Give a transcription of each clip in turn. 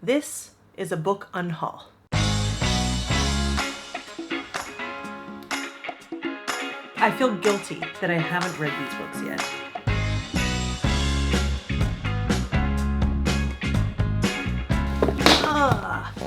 This is a book unhaul. I feel guilty that I haven't read these books yet.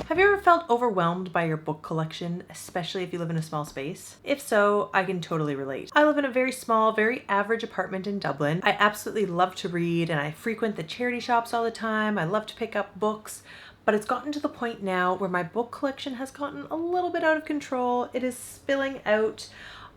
Have you ever felt overwhelmed by your book collection, especially if you live in a small space? If so, I can totally relate. I live in a very small, very average apartment in Dublin. I absolutely love to read and I frequent the charity shops all the time. I love to pick up books, but it's gotten to the point now where my book collection has gotten a little bit out of control. It is spilling out.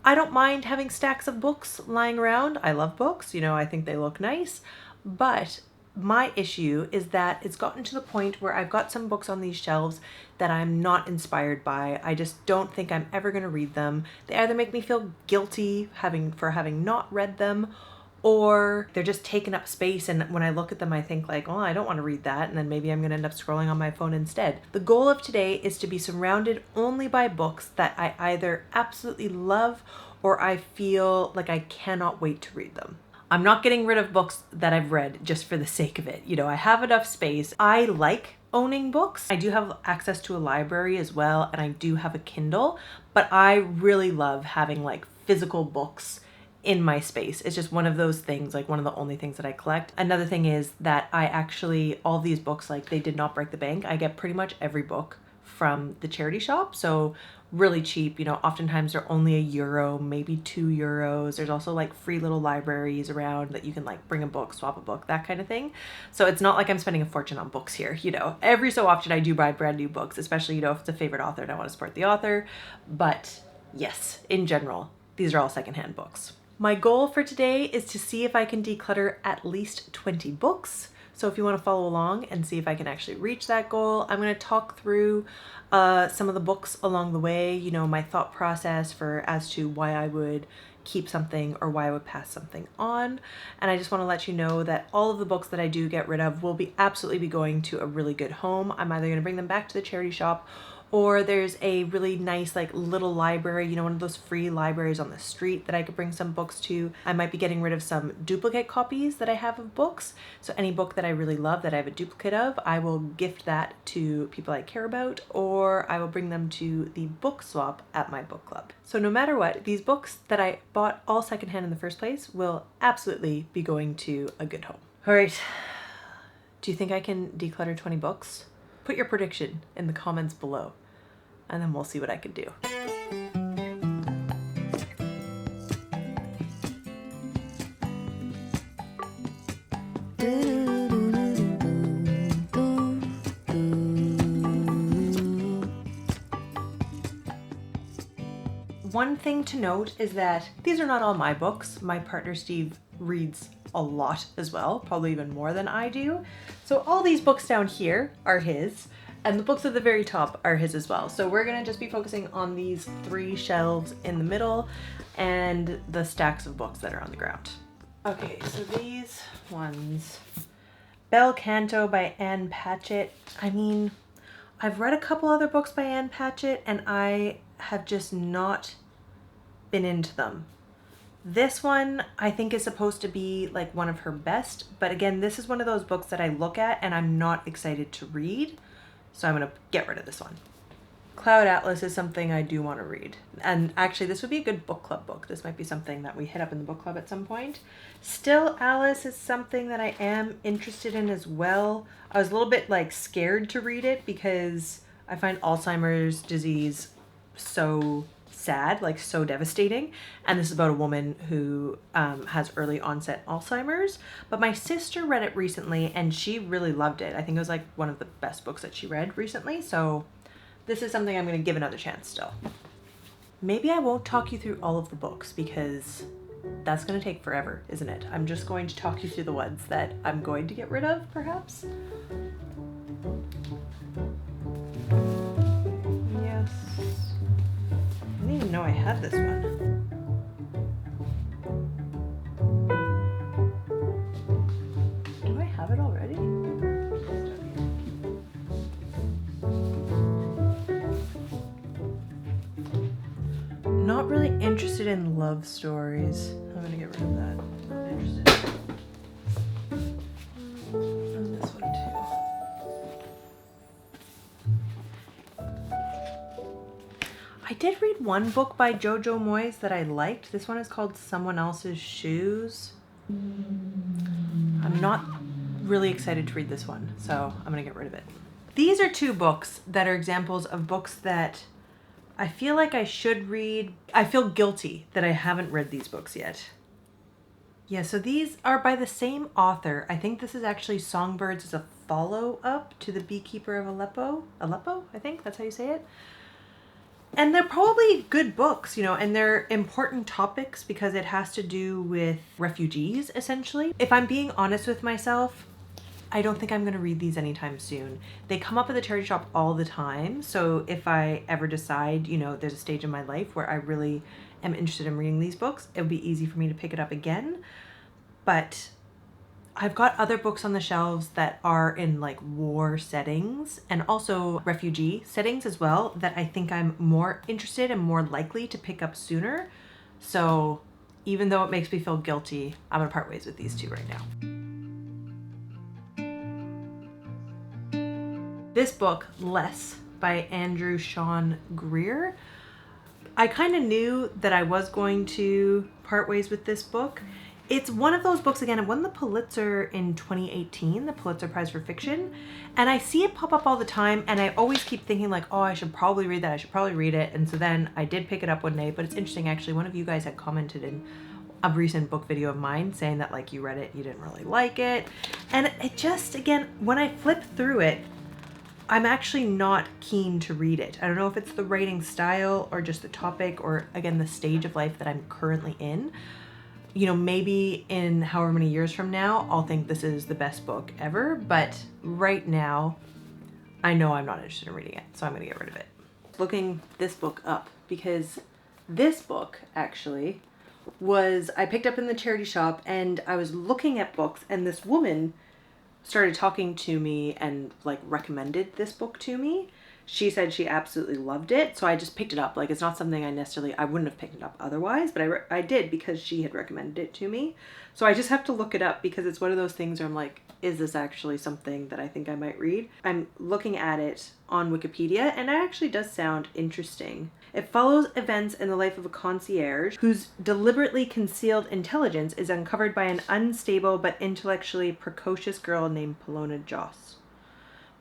I don't mind having stacks of books lying around. I love books, I think they look nice, but my issue is that it's gotten to the point where I've got some books on these shelves that I'm not inspired by. I just don't think I'm ever going to read them. They either make me feel guilty for having not read them, or they're just taking up space, and when I look at them I think like, oh, I don't want to read that, and then maybe I'm going to end up scrolling on my phone instead. The goal of today is to be surrounded only by books that I either absolutely love or I feel like I cannot wait to read them. I'm not getting rid of books that I've read just for the sake of it. I have enough space. I like owning books. I do have access to a library as well, and I do have a Kindle, but I really love having like physical books in my space. It's just one of those things, like one of the only things that I collect. Another thing is that all these books, like they did not break the bank. I get pretty much every book from the charity shop. So really cheap, oftentimes they're only €1, maybe €2. There's also like free little libraries around that you can like bring a book, swap a book, that kind of thing. So it's not like I'm spending a fortune on books here, Every so often I do buy brand new books, especially, if it's a favorite author and I want to support the author. But yes, in general, these are all secondhand books. My goal for today is to see if I can declutter at least 20 books. So if you want to follow along and see if I can actually reach that goal, I'm going to talk through some of the books along the way, my thought process as to why I would keep something or why I would pass something on. And I just want to let you know that all of the books that I do get rid of will absolutely be going to a really good home. I'm either going to bring them back to the charity shop, or there's a really nice like little library, one of those free libraries on the street that I could bring some books to. I might be getting rid of some duplicate copies that I have of books. So any book that I really love that I have a duplicate of, I will gift that to people I care about, or I will bring them to the book swap at my book club. So no matter what, these books that I bought all secondhand in the first place will absolutely be going to a good home. All right, do you think I can declutter 20 books? Put your prediction in the comments below, and then we'll see what I can do. One thing to note is that these are not all my books. My partner Steve reads a lot as well, probably even more than I do. So all these books down here are his, and the books at the very top are his as well. So we're gonna just be focusing on these 3 shelves in the middle and the stacks of books that are on the ground. Okay, so these ones, Bel Canto by Ann Patchett. I mean, I've read a couple other books by Ann Patchett and I have just not been into them. This one I think is supposed to be like one of her best, but again, this is one of those books that I look at and I'm not excited to read, so I'm gonna get rid of this one. Cloud Atlas is something I do want to read, and actually this would be a good book club book. This might be something that we hit up in the book club at some point. Still Alice is something that I am interested in as well. I was a little bit like scared to read it because I find Alzheimer's disease so sad, like so devastating, and this is about a woman who has early onset Alzheimer's, but my sister read it recently and she really loved it. I think it was like one of the best books that she read recently, so this is something I'm going to give another chance still. Maybe I won't talk you through all of the books because that's going to take forever, isn't it? I'm just going to talk you through the ones that I'm going to get rid of, perhaps. Yes. I didn't even know I had this one. Do I have it already? Not really interested in love stories. I'm gonna get rid of that. Not interested. And this one too. I did read one book by Jojo Moyes that I liked. This one is called Someone Else's Shoes. I'm not really excited to read this one, so I'm gonna get rid of it. These are two books that are examples of books that I feel like I should read. I feel guilty that I haven't read these books yet. Yeah, so these are by the same author. I think this is actually Songbirds as a follow-up to The Beekeeper of Aleppo. Aleppo, I think that's how you say it. And they're probably good books, you know, and they're important topics because it has to do with refugees, essentially. If I'm being honest with myself, I don't think I'm going to read these anytime soon. They come up at the charity shop all the time. So if I ever decide, you know, there's a stage in my life where I really am interested in reading these books, it would be easy for me to pick it up again. But I've got other books on the shelves that are in like war settings and also refugee settings as well that I think I'm more interested and more likely to pick up sooner. So even though it makes me feel guilty, I'm gonna part ways with these two right now. This book, Less, by Andrew Sean Greer. I kind of knew that I was going to part ways with this book. It's one of those books, again, it won the Pulitzer in 2018, the Pulitzer Prize for Fiction. And I see it pop up all the time and I always keep thinking like, oh, I should probably read that. I should probably read it. And so then I did pick it up one day, but it's interesting actually. One of you guys had commented in a recent book video of mine saying that like you read it, you didn't really like it. And it just, again, when I flip through it, I'm actually not keen to read it. I don't know if it's the writing style or just the topic or again, the stage of life that I'm currently in. You know, maybe in however many years from now, I'll think this is the best book ever. But right now, I know I'm not interested in reading it. So I'm going to get rid of it. Looking this book up because this book actually was, I picked up in the charity shop and I was looking at books and this woman started talking to me and like recommended this book to me. She said she absolutely loved it. So I just picked it up. Like it's not something I wouldn't have picked it up otherwise, but I did because she had recommended it to me. So I just have to look it up because it's one of those things where I'm like, is this actually something that I think I might read? I'm looking at it on Wikipedia and it actually does sound interesting. It follows events in the life of a concierge whose deliberately concealed intelligence is uncovered by an unstable but intellectually precocious girl named Paloma Joss.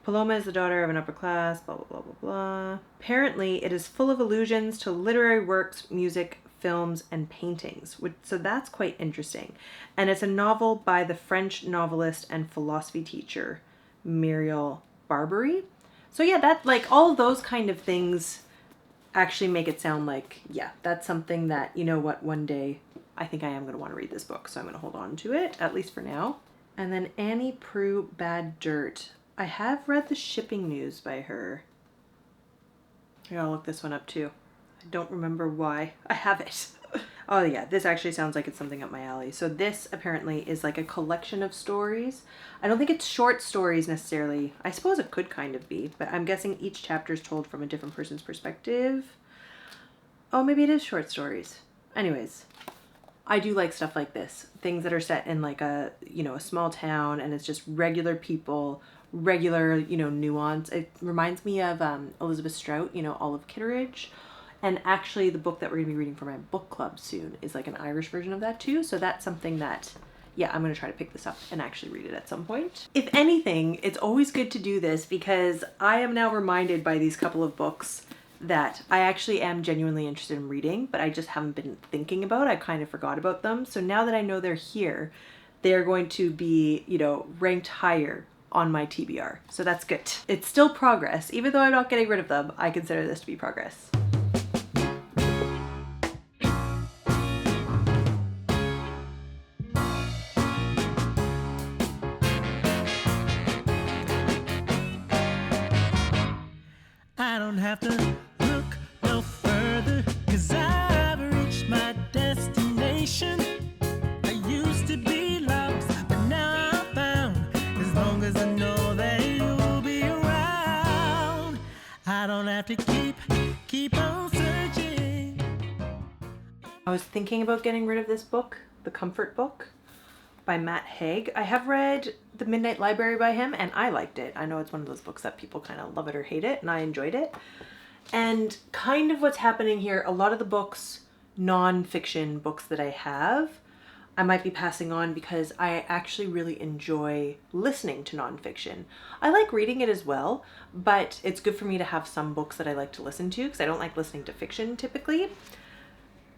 Paloma is the daughter of an upper class, blah, blah, blah, blah, blah. Apparently, it is full of allusions to literary works, music, films, and paintings. So that's quite interesting. And it's a novel by the French novelist and philosophy teacher, Muriel Barbary. So yeah, that like all of those kind of things actually make it sound like, yeah, that's something that, you know what, one day I think I am going to want to read this book. So I'm going to hold on to it, at least for now. And then Annie Proulx, Bad Dirt. I have read the shipping news by her. I gotta look this one up too. I don't remember why I have it. Oh yeah, this actually sounds like it's something up my alley. So this apparently is like a collection of stories. I don't think it's short stories necessarily. I suppose it could kind of be, but I'm guessing each chapter is told from a different person's perspective. Oh, maybe it is short stories. Anyways, I do like stuff like this. Things that are set in like a, you know, a small town and it's just regular people, regular, you know, nuance. It reminds me of Elizabeth Strout, you know, Olive Kitteridge. And actually the book that we're going to be reading for my book club soon is like an Irish version of that too. So that's something that, yeah, I'm going to try to pick this up and actually read it at some point. If anything, it's always good to do this because I am now reminded by these couple of books that I actually am genuinely interested in reading, but I just haven't been thinking about. I kind of forgot about them. So now that I know they're here, they're going to be, you know, ranked higher on my TBR. So that's good. It's still progress. Even though I'm not getting rid of them, I consider this to be progress. I don't have to look no further, 'cause I've reached my destination. I used to be lost, but now I'm found. As long as I know that you'll be around, I don't have to keep on searching. I was thinking about getting rid of this book, The Comfort Book by Matt Haig. I have read The Midnight Library by him and I liked it. I know it's one of those books that people kind of love it or hate it, and I enjoyed it. And kind of what's happening here, a lot of the books, non-fiction books that I have, I might be passing on because I actually really enjoy listening to nonfiction. I like reading it as well, but it's good for me to have some books that I like to listen to because I don't like listening to fiction typically.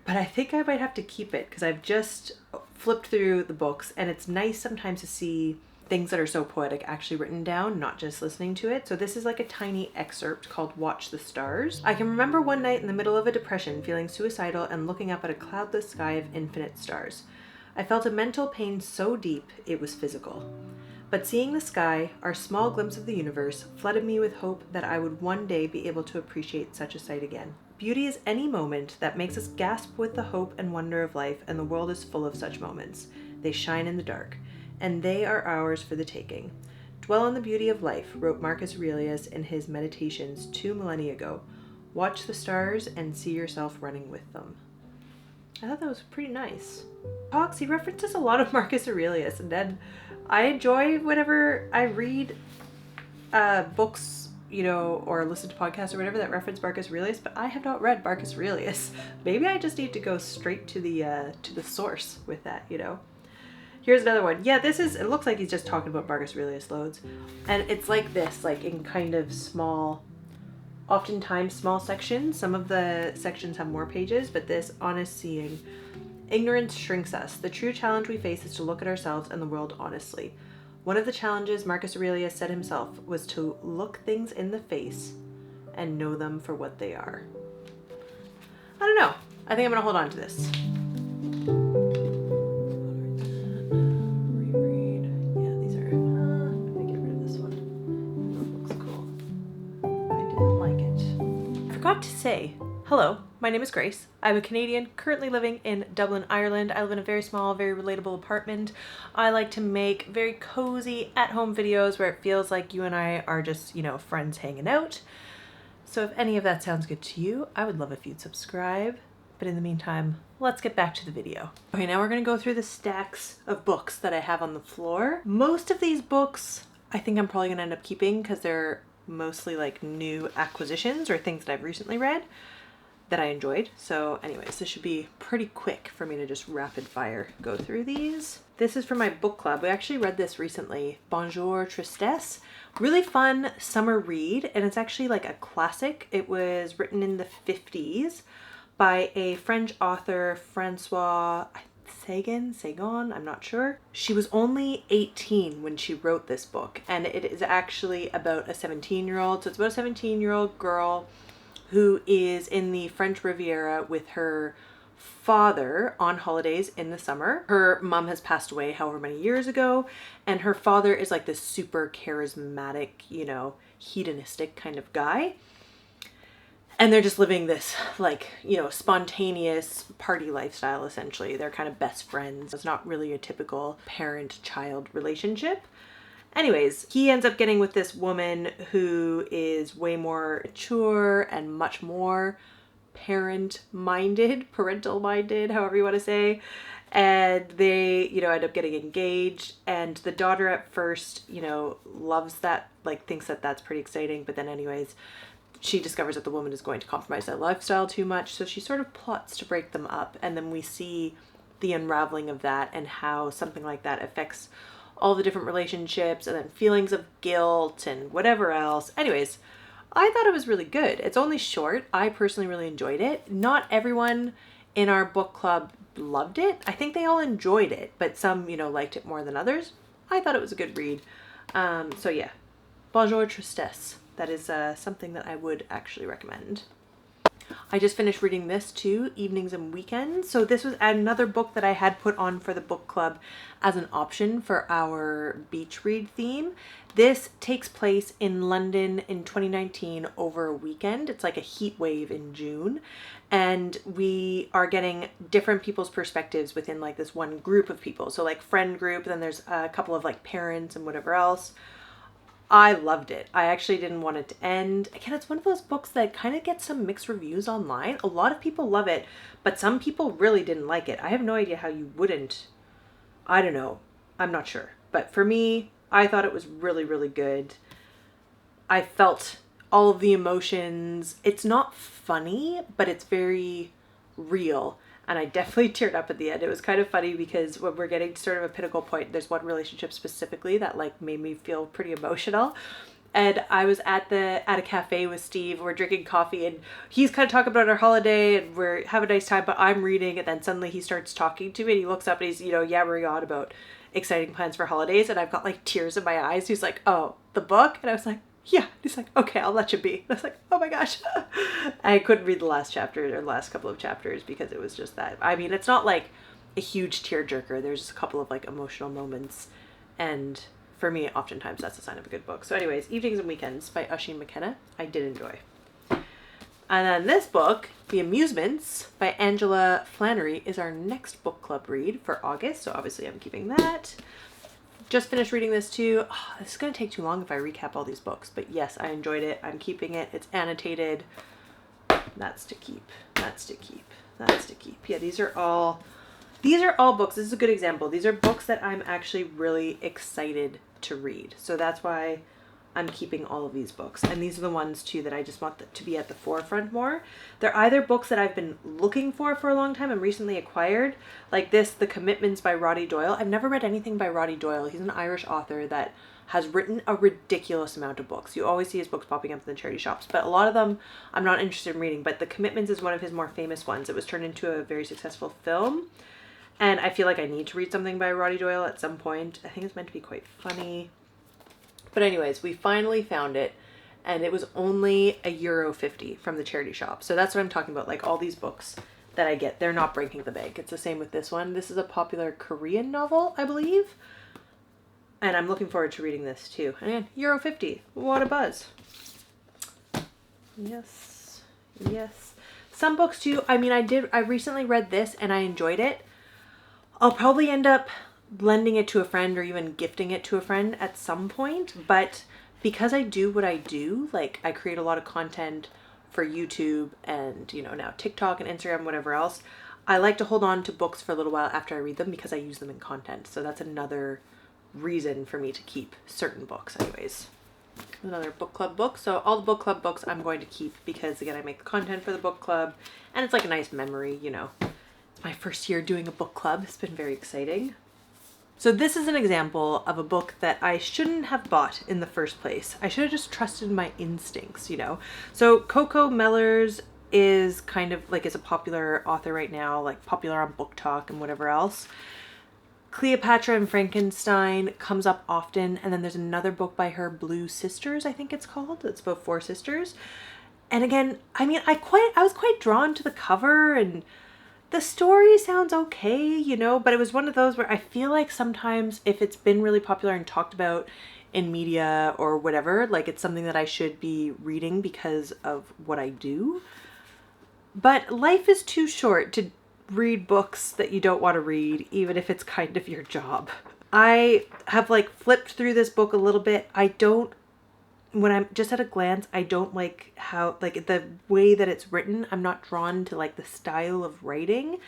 But I think I might have to keep it because I've just flipped through the books, and it's nice sometimes to see things that are so poetic actually written down, not just listening to it. So this is like a tiny excerpt called Watch the Stars. I can remember one night in the middle of a depression feeling suicidal and looking up at a cloudless sky of infinite stars. I felt a mental pain so deep it was physical. But seeing the sky, our small glimpse of the universe, flooded me with hope that I would one day be able to appreciate such a sight again. Beauty is any moment that makes us gasp with the hope and wonder of life, and the world is full of such moments. They shine in the dark, and they are ours for the taking. Dwell on the beauty of life, wrote Marcus Aurelius in his Meditations 2 millennia ago. Watch the stars and see yourself running with them. I thought that was pretty nice. He references a lot of Marcus Aurelius, and then I enjoy whenever I read books, or listen to podcasts or whatever that reference Marcus Aurelius, but I have not read Marcus Aurelius. Maybe I just need to go straight to the source with that, Here's another one. Yeah, it looks like he's just talking about Marcus Aurelius loads. And it's like this, like in kind of small, oftentimes small sections. Some of the sections have more pages, but this, honest seeing. Ignorance shrinks us. The true challenge we face is to look at ourselves and the world honestly. One of the challenges Marcus Aurelius said himself was to look things in the face and know them for what they are. I don't know. I think I'm going to hold on to this. To say, hello, my name is Grace. I'm a Canadian currently living in Dublin, Ireland. I live in a very small, very relatable apartment. I like to make very cozy at-home videos where it feels like you and I are just, friends hanging out. So if any of that sounds good to you, I would love if you'd subscribe. But in the meantime, let's get back to the video. Okay, now we're going to go through the stacks of books that I have on the floor. Most of these books, I think I'm probably going to end up keeping because they're mostly like new acquisitions or things that I've recently read that I enjoyed. So anyways, this should be pretty quick for me to just rapid fire go through these. This is from my book club. We actually read this recently, Bonjour Tristesse. Really fun summer read, and it's actually like a classic. It was written in the 50s by a French author, Francois Sagan, I'm not sure. She was only 18 when she wrote this book, and it is actually about a 17-year-old. So it's about a 17-year-old girl who is in the French Riviera with her father on holidays in the summer. Her mom has passed away however many years ago, and her father is like this super charismatic, hedonistic kind of guy. And they're just living this spontaneous party lifestyle, essentially. They're kind of best friends. It's not really a typical parent-child relationship. Anyways, he ends up getting with this woman who is way more mature and much more parental-minded, however you want to say. And they, end up getting engaged. And the daughter at first, loves that, thinks that that's pretty exciting. But then anyways, she discovers that the woman is going to compromise that lifestyle too much, so she sort of plots to break them up, and then we see the unraveling of that and how something like that affects all the different relationships and then feelings of guilt and whatever else. Anyways, I thought it was really good. It's only short. I personally really enjoyed it. Not everyone in our book club loved it. I think they all enjoyed it, but some, liked it more than others. I thought it was a good read. So yeah, Bonjour Tristesse. That is something that I would actually recommend. I just finished reading this too, Evenings and Weekends. So this was another book that I had put on for the book club as an option for our beach read theme. This takes place in London in 2019 over a weekend. It's like a heat wave in June. And we are getting different people's perspectives within like this one group of people. So like friend group, then there's a couple of like parents and whatever else. I loved it. I actually didn't want it to end. Again, it's one of those books that kind of gets some mixed reviews online. A lot of people love it, but some people really didn't like it. I have no idea how you wouldn't. I don't know. I'm not sure. But for me, I thought it was really, really good. I felt all of the emotions. It's not funny, but it's very real. And I definitely teared up at the end. It was kind of funny because when we're getting to sort of a pinnacle point, there's one relationship specifically that like made me feel pretty emotional. And I was at a cafe with Steve. We're drinking coffee and he's kind of talking about our holiday and we're having a nice time, but I'm reading, and then suddenly he starts talking to me and he looks up and he's, yammering on about exciting plans for holidays, and I've got like tears in my eyes. He's like, "Oh, the book?" And I was like, "Yeah." He's like, "Okay, I'll let you be." And I was like, "Oh my gosh." I couldn't read the last chapter or the last couple of chapters because it was just that. I mean, it's not like a huge tearjerker. There's just a couple of like emotional moments, and for me, oftentimes that's a sign of a good book. So anyways, Evenings and Weekends by Oisin McKenna, I did enjoy. And then this book, The Amusements by Angela Flannery, is our next book club read for August. So obviously I'm keeping that. Just finished reading this too. Oh, this is going to take too long if I recap all these books. But yes, I enjoyed it. I'm keeping it. It's annotated. That's to keep. That's to keep. That's to keep. Yeah, these are all books. This is a good example. These are books that I'm actually really excited to read. So that's why I'm keeping all of these books. And these are the ones too that I just want to be at the forefront more. They're either books that I've been looking for a long time and recently acquired, like this, The Commitments by Roddy Doyle. I've never read anything by Roddy Doyle. He's an Irish author that has written a ridiculous amount of books. You always see his books popping up in the charity shops, but a lot of them I'm not interested in reading. But The Commitments is one of his more famous ones. It was turned into a very successful film. And I feel like I need to read something by Roddy Doyle at some point. I think it's meant to be quite funny. But anyways, we finally found it, and it was only €1.50 from the charity shop. So that's what I'm talking about. Like all these books that I get, they're not breaking the bank. It's the same with this one. This is a popular Korean novel, I believe. And I'm looking forward to reading this too. And €1.50. What a buzz. Yes. Yes. Some books too. I mean, I recently read this and I enjoyed it. I'll probably end up lending it to a friend or even gifting it to a friend at some point, but because I do what I do, like I create a lot of content for YouTube and, now TikTok and Instagram, whatever else, I like to hold on to books for a little while after I read them because I use them in content. So that's another reason for me to keep certain books anyways. Another book club book. So all the book club books I'm going to keep because again, I make the content for the book club and it's like a nice memory, My first year doing a book club. It's been very exciting. So this is an example of a book that I shouldn't have bought in the first place. I should have just trusted my instincts, So Coco Mellers is kind of like is a popular author right now, like popular on BookTok and whatever else. Cleopatra and Frankenstein comes up often. And then there's another book by her, Blue Sisters, I think it's called. It's about 4 sisters. And again, I mean, I was quite drawn to the cover and the story sounds okay, but it was one of those where I feel like sometimes if it's been really popular and talked about in media or whatever, like it's something that I should be reading because of what I do. But life is too short to read books that you don't want to read, even if it's kind of your job. I have like flipped through this book a little bit. When I'm just at a glance, I don't like how, like the way that it's written, I'm not drawn to like the style of writing,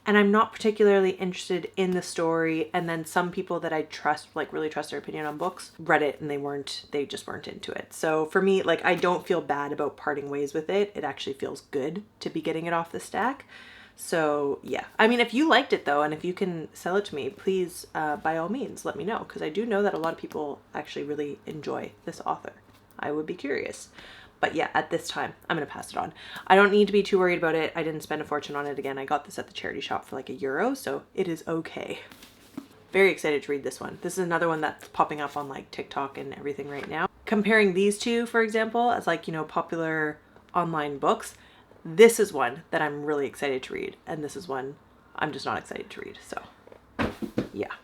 and I'm not particularly interested in the story. And then some people that I trust, like really trust their opinion on books, read it and they just weren't into it. So for me, like I don't feel bad about parting ways with it. It actually feels good to be getting it off the stack. So yeah, I mean, if you liked it though, and if you can sell it to me, please, by all means, let me know. Because I do know that a lot of people actually really enjoy this author. I would be curious. But yeah, at this time, I'm going to pass it on. I don't need to be too worried about it. I didn't spend a fortune on it again. I got this at the charity shop for like €1, so it is okay. Very excited to read this one. This is another one that's popping up on like TikTok and everything right now. Comparing these two, for example, as like, popular online books, this is one that I'm really excited to read. And this is one I'm just not excited to read. So yeah.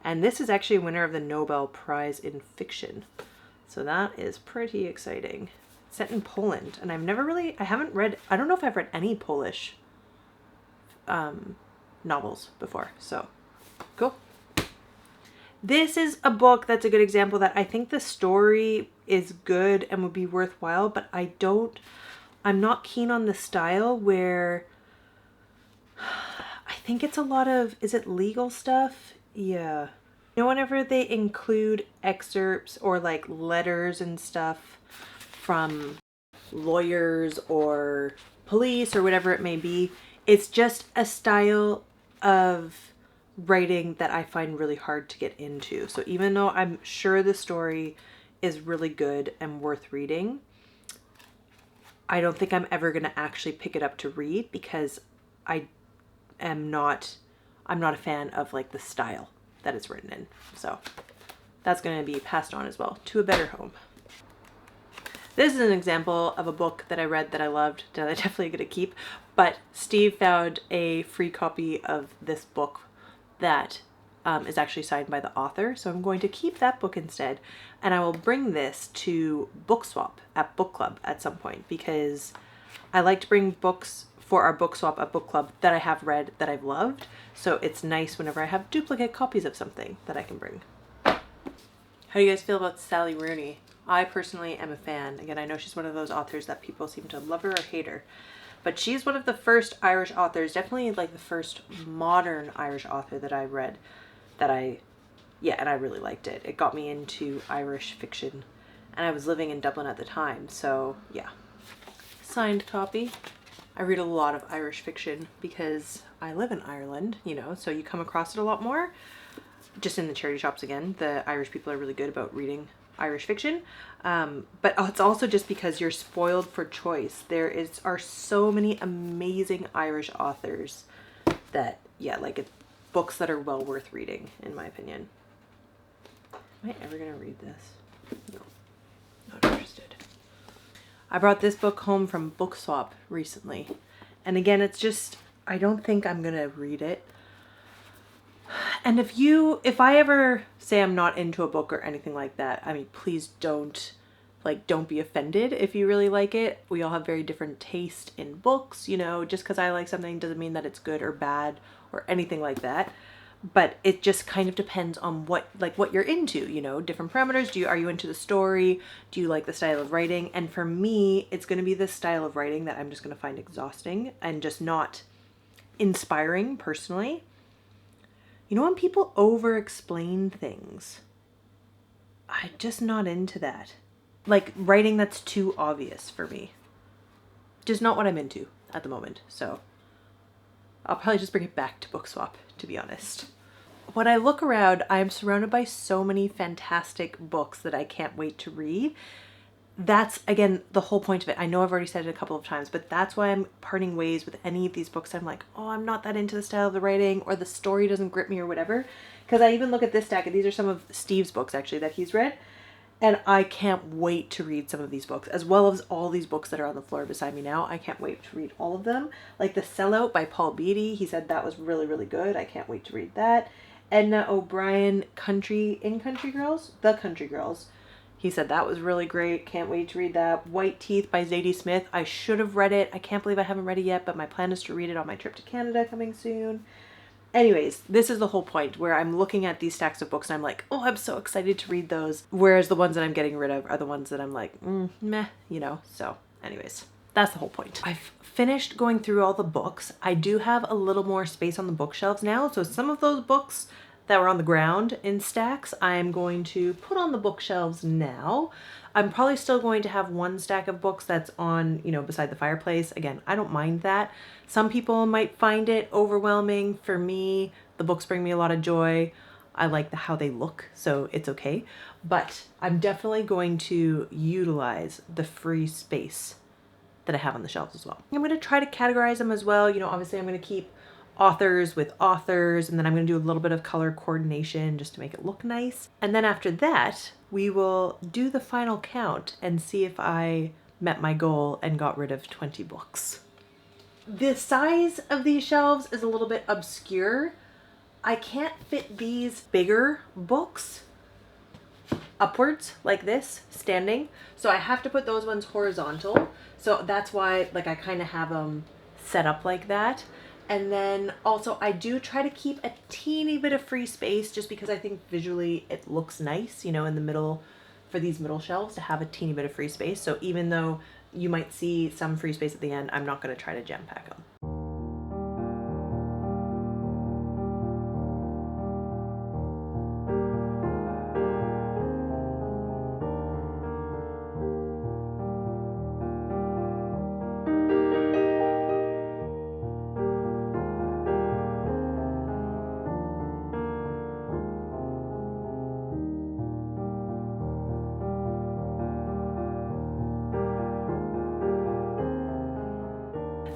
And this is actually a winner of the Nobel Prize in Fiction. So that is pretty exciting. It's set in Poland, and I don't know if I've read any Polish novels before, so cool. This is a book that's a good example that I think the story is good and would be worthwhile, but I'm not keen on the style where I think it's a lot of, is it legal stuff? Yeah. Whenever they include excerpts or like letters and stuff from lawyers or police or whatever it may be. It's just a style of writing that I find really hard to get into. So even though I'm sure the story is really good and worth reading, I don't think I'm ever going to actually pick it up to read because I'm not a fan of like the style that it's written in. So that's going to be passed on as well to a better home. This is an example of a book that I read that I loved that I'm definitely going to keep, but Steve found a free copy of this book that is actually signed by the author. So I'm going to keep that book instead, and I will bring this to book swap at book club at some point because I like to bring books for our book swap at book club that I have read that I've loved. So it's nice whenever I have duplicate copies of something that I can bring. How do you guys feel about Sally Rooney? I personally am a fan. Again, I know she's one of those authors that people seem to love her or hate her, but she's one of the first Irish authors, definitely like the first modern Irish author that I read and I really liked it. It got me into Irish fiction, and I was living in Dublin at the time, so yeah. Signed copy. I read a lot of Irish fiction because I live in Ireland, you know, so you come across it a lot more. Just in the charity shops again, the Irish people are really good about reading Irish fiction, but it's also just because you're spoiled for choice. There are so many amazing Irish authors that, yeah, like it's books that are well worth reading, in my opinion. Am I ever gonna read this? No, not interested. I brought this book home from Book Swap recently, and again, it's just, I don't think I'm gonna read it. And if I ever say I'm not into a book or anything like that, I mean, please don't be offended if you really like it. We all have very different taste in books, you know, just because I like something doesn't mean that it's good or bad or anything like that. But it just kind of depends on what you're into, you know, different parameters. Are you into the story? Do you like the style of writing? And for me, it's going to be this style of writing that I'm just going to find exhausting and just not inspiring personally. You know, when people over-explain things, I'm just not into that. Like, writing that's too obvious for me. Just not what I'm into at the moment. So I'll probably just bring it back to Book Swap, to be honest. When I look around, I'm surrounded by so many fantastic books that I can't wait to read. That's, again, the whole point of it. I know I've already said it a couple of times, but that's why I'm parting ways with any of these books. I'm like, oh, I'm not that into the style of the writing, or the story doesn't grip me or whatever. Because I even look at this stack, and these are some of Steve's books, actually, that he's read. And I can't wait to read some of these books, as well as all these books that are on the floor beside me now. I can't wait to read all of them. Like The Sellout by Paul Beatty. He said that was really, really good. I can't wait to read that. Edna O'Brien, The Country Girls. He said that was really great. Can't wait to read that. White Teeth by Zadie Smith. I should have read it. I can't believe I haven't read it yet, but my plan is to read it on my trip to Canada coming soon. Anyways, this is the whole point where I'm looking at these stacks of books and I'm like, oh, I'm so excited to read those. Whereas the ones that I'm getting rid of are the ones that I'm like, meh, you know? So anyways, that's the whole point. I've finished going through all the books. I do have a little more space on the bookshelves now. So some of those books that were on the ground in stacks, I'm going to put on the bookshelves now. I'm probably still going to have one stack of books that's on, you know, beside the fireplace. Again, I don't mind that. Some people might find it overwhelming. For me, the books bring me a lot of joy. I like how they look, so it's okay. But I'm definitely going to utilize the free space that I have on the shelves as well. I'm going to try to categorize them as well. You know, obviously I'm going to keep authors with authors, and then I'm going to do a little bit of color coordination just to make it look nice. And then after that, we will do the final count and see if I met my goal and got rid of 20 books. The size of these shelves is a little bit obscure. I can't fit these bigger books upwards like this, standing. So I have to put those ones horizontal. So that's why, like, I kind of have them set up like that. And then also I do try to keep a teeny bit of free space just because I think visually it looks nice, you know, in the middle for these middle shelves to have a teeny bit of free space. So even though you might see some free space at the end, I'm not going to try to jam pack them.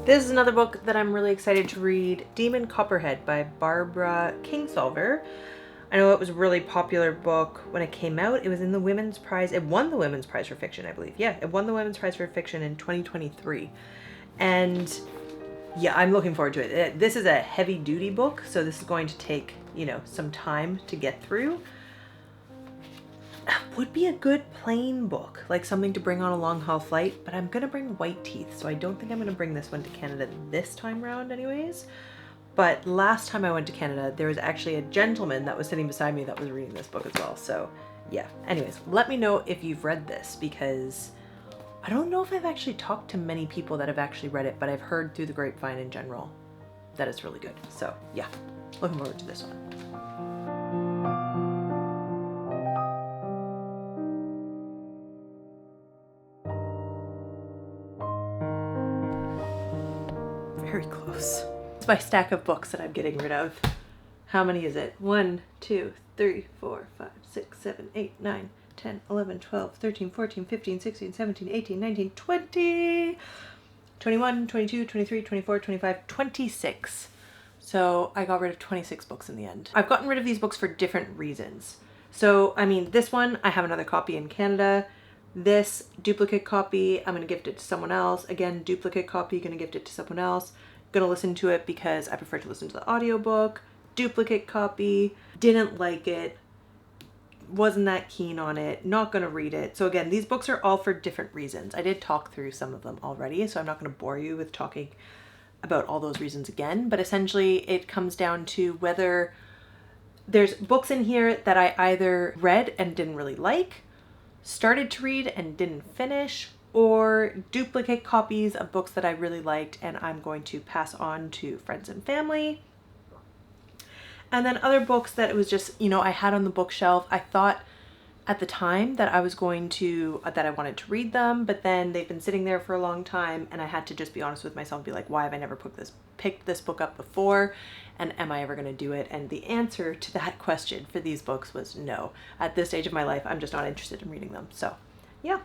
This is another book that I'm really excited to read, Demon Copperhead by Barbara Kingsolver. I know it was a really popular book when it came out. It was in the Women's Prize. It won the Women's Prize for Fiction, I believe. Yeah, it won the Women's Prize for Fiction in 2023. And yeah, I'm looking forward to it. This is a heavy duty book, so this is going to take, you know, some time to get through. Would be a good plain book, like something to bring on a long haul flight, but I'm gonna bring White Teeth, so I don't think I'm gonna bring this one to Canada this time round anyways. But last time I went to Canada, there was actually a gentleman that was sitting beside me that was reading this book as well. So yeah, anyways, let me know if you've read this, because I don't know if I've actually talked to many people that have actually read it, but I've heard through the grapevine in general that it's really good. So yeah, looking forward to this one. Very close. It's my stack of books that I'm getting rid of. How many is it? 1, 2, 3, 4, 5, 6, 7, 8, 9, 10, 11, 12, 13, 14, 15, 16, 17, 18, 19, 20, 21, 22, 23, 24, 25, 26. So I got rid of 26 books in the end. I've gotten rid of these books for different reasons. So, I mean, this one, I have another copy in Canada. This duplicate copy, I'm going to gift it to someone else. Again, duplicate copy, going to gift it to someone else. Going to listen to it because I prefer to listen to the audiobook. Duplicate copy, didn't like it, wasn't that keen on it, not going to read it. So again, these books are all for different reasons. I did talk through some of them already, so I'm not going to bore you with talking about all those reasons again. But essentially, it comes down to whether there's books in here that I either read and didn't really like, started to read and didn't finish, or duplicate copies of books that I really liked and I'm going to pass on to friends and family. And then other books that it was just, you know, I had on the bookshelf. I thought at the time that I was going to, that I wanted to read them, but then they've been sitting there for a long time and I had to just be honest with myself and be like, why have I never picked this book up before? And am I ever going to do it? And the answer to that question for these books was no. At this stage of my life, I'm just not interested in reading them. So yeah,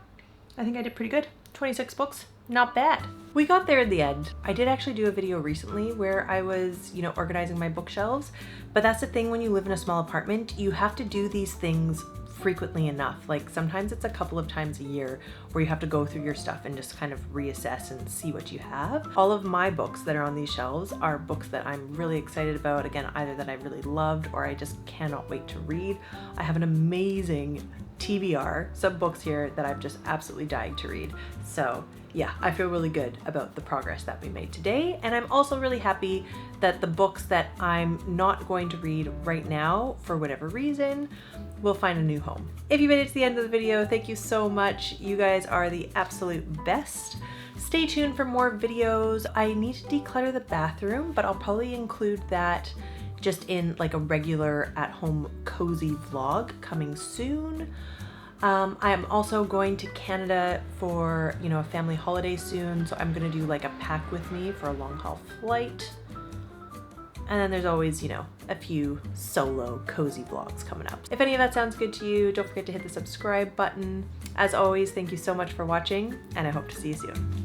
I think I did pretty good. 26 books, not bad. We got there in the end. I did actually do a video recently where I was, you know, organizing my bookshelves, but that's the thing when you live in a small apartment, you have to do these things frequently enough. Like sometimes it's a couple of times a year where you have to go through your stuff and just kind of reassess and see what you have. All of my books that are on these shelves are books that I'm really excited about. Again, either that I really loved or I just cannot wait to read. I have an amazing TBR, some books here that I'm just absolutely dying to read. So yeah, I feel really good about the progress that we made today. And I'm also really happy that the books that I'm not going to read right now, for whatever reason, will find a new home. If you made it to the end of the video, thank you so much. You guys are the absolute best. Stay tuned for more videos. I need to declutter the bathroom, but I'll probably include that just in like a regular at-home cozy vlog coming soon. I am also going to Canada for, you know, a family holiday soon, so I'm gonna do like a pack with me for a long haul flight. And then there's always, you know, a few solo cozy vlogs coming up. If any of that sounds good to you, don't forget to hit the subscribe button. As always, thank you so much for watching, and I hope to see you soon.